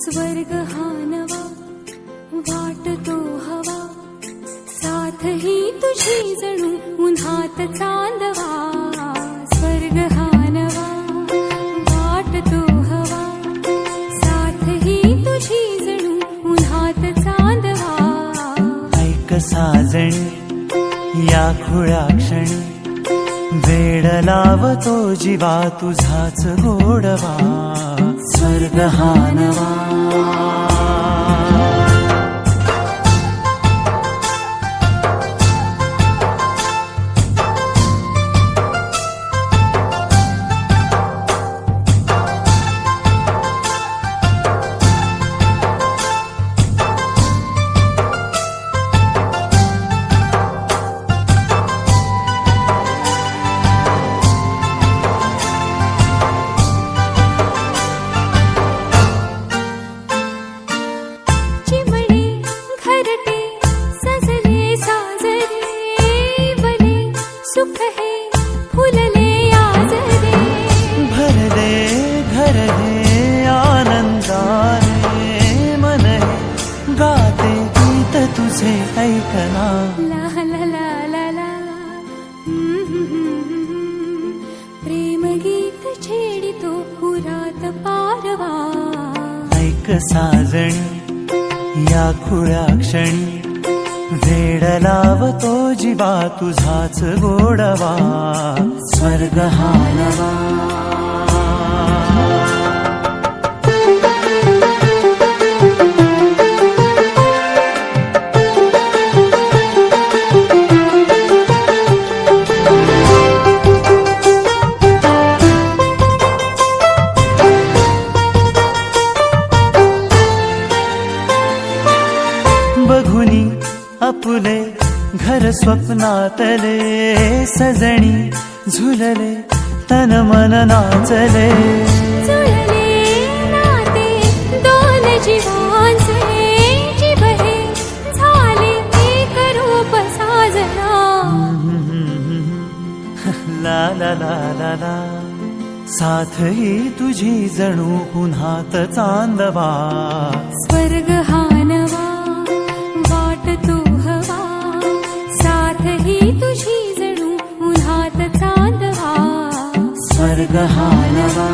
स्वर्ग हा नवा वाटतो हवा, साथ ही तुझी जणू उन्हात चांदवा. स्वर्ग हा नवा वाटतो हवा, साथ ही तुझी जणू उन्हात चांदवा. ऐक साजणी या खुळ्या क्षणी, वेड लावतो जीवा तुझाच गोडवा. स्वर्ग हा नवा. सुख है फुलले आजरे, भरले घर हे आनंदाने. मन हे गाते गीत तुझे ऐकना. ला ला ला ला ला. प्रेम गीत छेडितो पुरात पारवा. ऐक साजणी या खुळ्या क्षणी, वेड लावतो जीवा तुझाच गोडवा. स्वर्ग हा नवा. बघुनी आपुले घर स्वप्नातले, सजणी झुलले तन मन नाचले. जुळले नाते दोन जीवांचे, जीव हे झाले एक रूप साजना. ला ला ला ला ला. साथ ही तुझी जणू उन्हात चांदवा. स्वर्ग हा नवा वाटतो हवा, साथ ही तुझी जणू उन्हात चांदवा. स्वर्ग हा नवा.